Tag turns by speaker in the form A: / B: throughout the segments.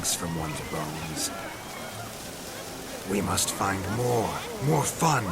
A: thanks from one's bones. We must find more fun.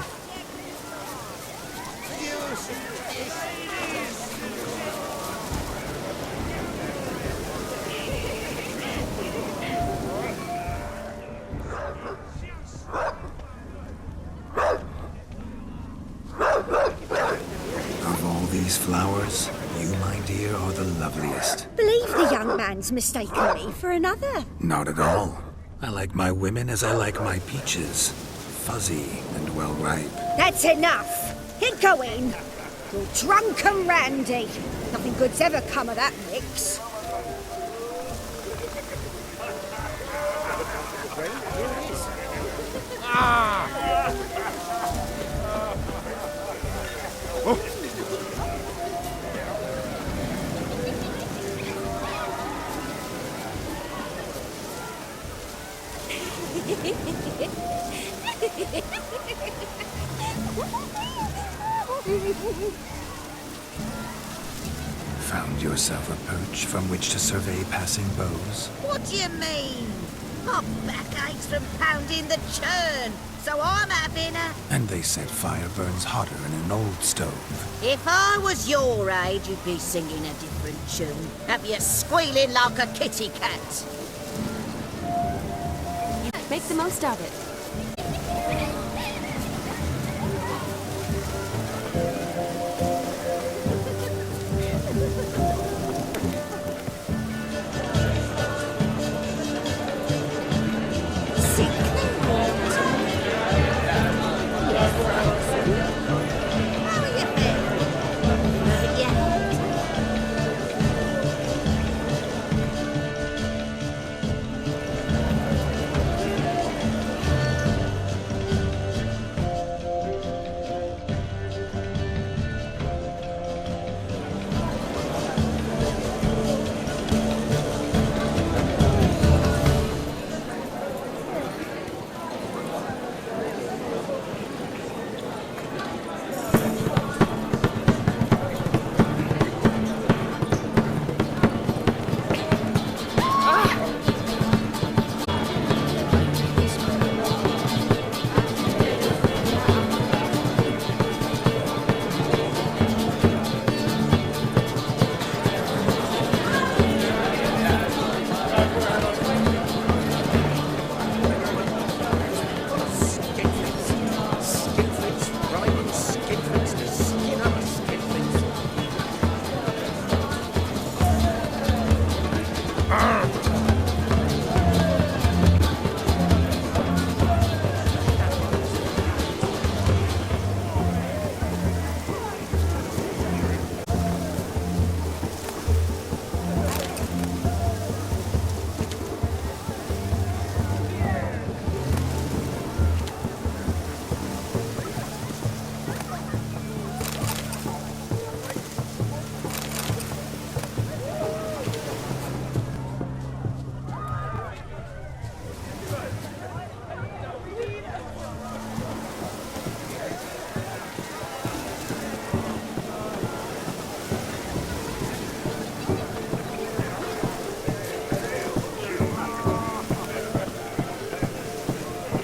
A: Of all these flowers, you, my dear, are the loveliest.
B: Believe the young man's mistaken me for another.
A: Not at all. I like my women as I like my peaches. Fuzzy and well ripe.
B: That's enough. Get going. You're drunk and randy. Nothing good's ever come of that mix.
A: Found yourself a perch from which to survey passing beaux?
C: What do you mean? My back aches from pounding the churn, so I'm having a...
A: And they said fire burns hotter in an old stove.
C: If I was your age, you'd be singing a different tune. Have you squealing like a kitty cat?
D: Make the most of it.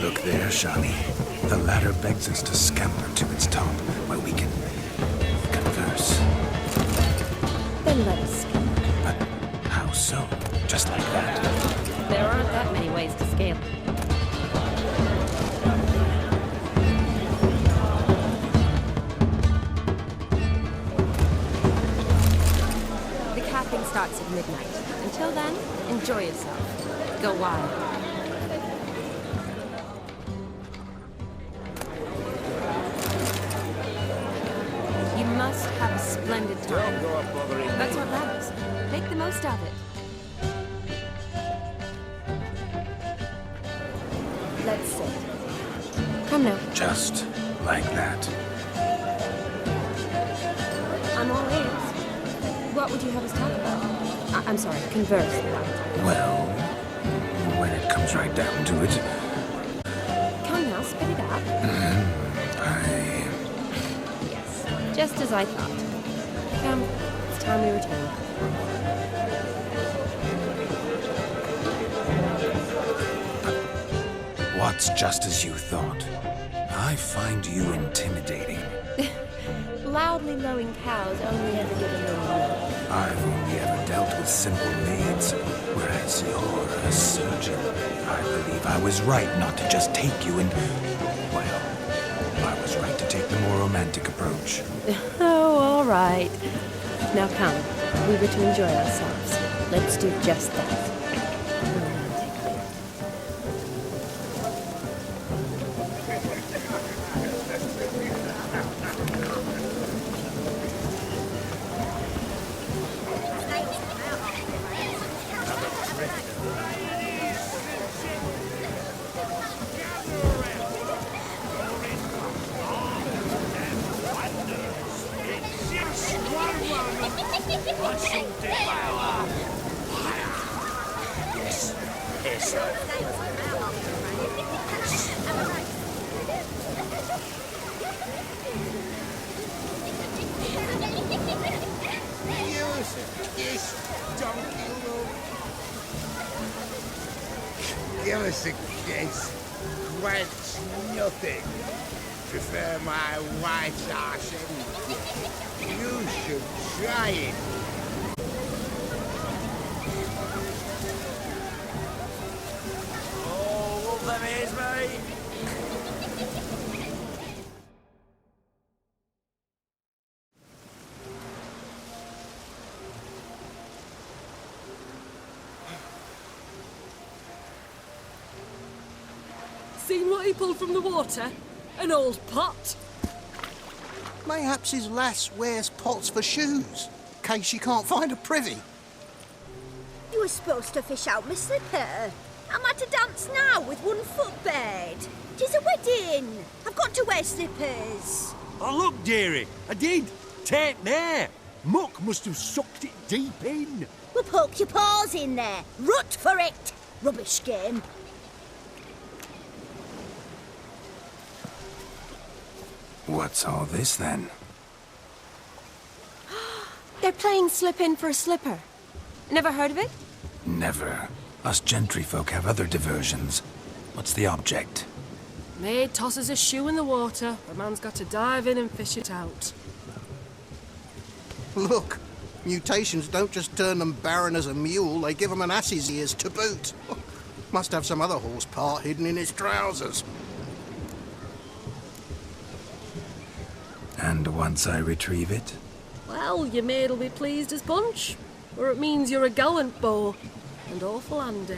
A: Look there, Shani. The ladder begs us to scamper to its top, where we can converse.
D: Then let us scale.
A: But how so? Just like that?
D: There aren't that many ways to scale. The capping starts at midnight. Until then, enjoy yourself. Go wild. You must have a splendid time. That's what matters. Make the most of it. Let's sit. Come now.
A: Just like that.
D: I'm all ears. What would you have us talk about? I'm sorry, converse about.
A: Well, when it comes right down to it,
D: Come now, spit it out. Yes, just as I thought. Come, it's time we return.
A: What's just as you thought? I find you intimidating.
D: Loudly lowing cows only ever give a little milk.
A: I've only ever dealt with simple maids, whereas you're a surgeon. I believe I was right not to just take you and... well, I was right to take the more romantic approach.
D: Oh, all right. Now come, we were to enjoy ourselves. Let's do just that.
E: Give us a kiss. Quench nothing. Prefer my white arse anything. You should try it. Oh, what them is, mate?
F: Seen what he pulled from the water? An old pot.
G: Mayhaps his lass wears pots for shoes, in case she can't find a privy.
B: You were supposed to fish out my slipper. I'm at a dance now with one footbed. 'Tis a wedding. I've got to wear slippers.
H: Oh, look, dearie, I did. Take there. Muck must have sucked it deep in.
B: Well, poke your paws in there. Rut for it. Rubbish game.
A: What's all this, then?
D: They're playing slip in for a slipper. Never heard of it?
A: Never. Us gentry folk have other diversions. What's the object?
F: Maid tosses a shoe in the water. The man's got to dive in and fish it out.
G: Look, mutations don't just turn them barren as a mule, they give them an ass's ears to boot. Must have some other horse part hidden in his trousers.
A: And once I retrieve it?
F: Well, your maid'll be pleased as punch. Or it means you're a gallant beau. And awful handy.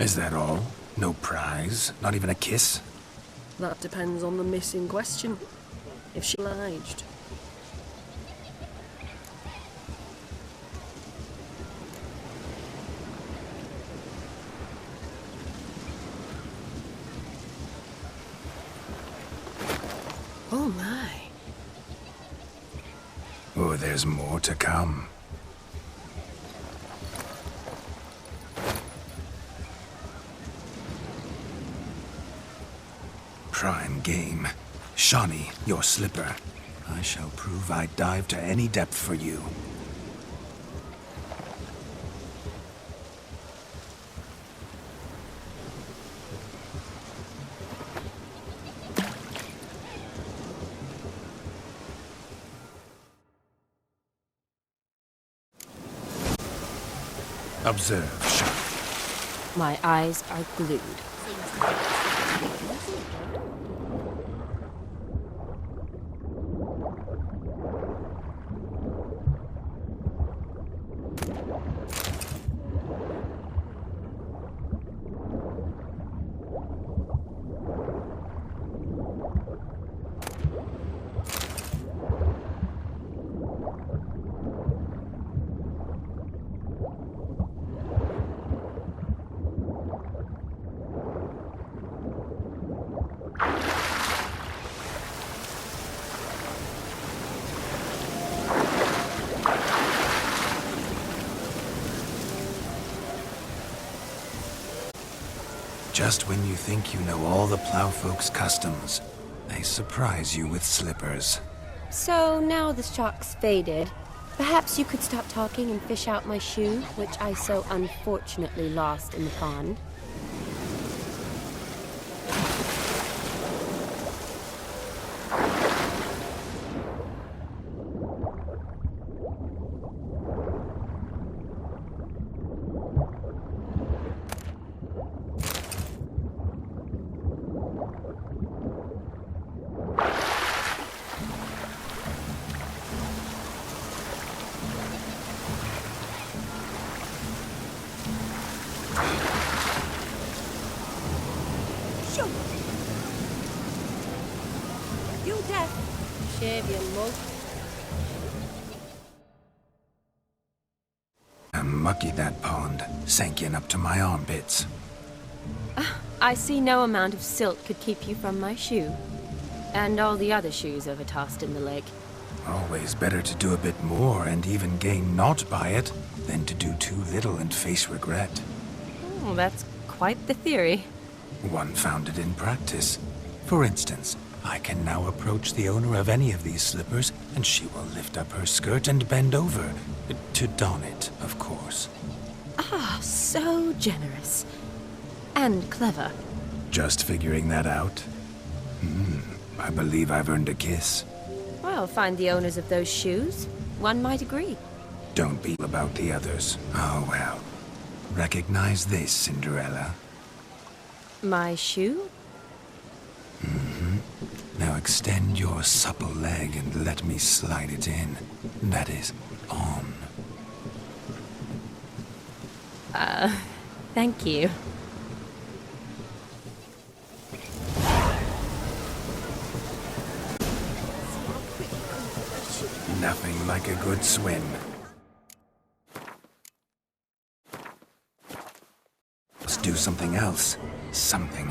A: Is that all? No prize? Not even a kiss?
F: That depends on the miss in question. If she obliged. Oh my.
A: Oh, there's more to come. Prime game. Shawnee, your slipper. I shall prove I dive to any depth for you. Observe, Shawnee.
D: My eyes are glued.
A: Just when you think you know all the plowfolk's customs, they surprise you with slippers.
D: So now the shock's faded. Perhaps you could stop talking and fish out my shoe, which I so unfortunately lost in the pond.
F: shave, you mug.
A: I'm mucky that pond, sank in up to my armpits.
D: I see no amount of silt could keep you from my shoe. And all the other shoes overtossed in the lake.
A: Always better to do a bit more and even gain naught by it than to do too little and face regret.
D: Oh, that's quite the theory.
A: One founded in practice. For instance, I can now approach the owner of any of these slippers, and she will lift up her skirt and bend over. To don it, of course.
D: Ah, so generous. And clever.
A: Just figuring that out? I believe I've earned a kiss.
D: Well, find the owners of those shoes. One might agree.
A: Don't be about the others. Oh, well. Recognize this, Cinderella.
D: My shoe?
A: Now extend your supple leg and let me slide it in. That is, on.
D: Thank you.
A: Nothing like a good swim. Let's do something else. Something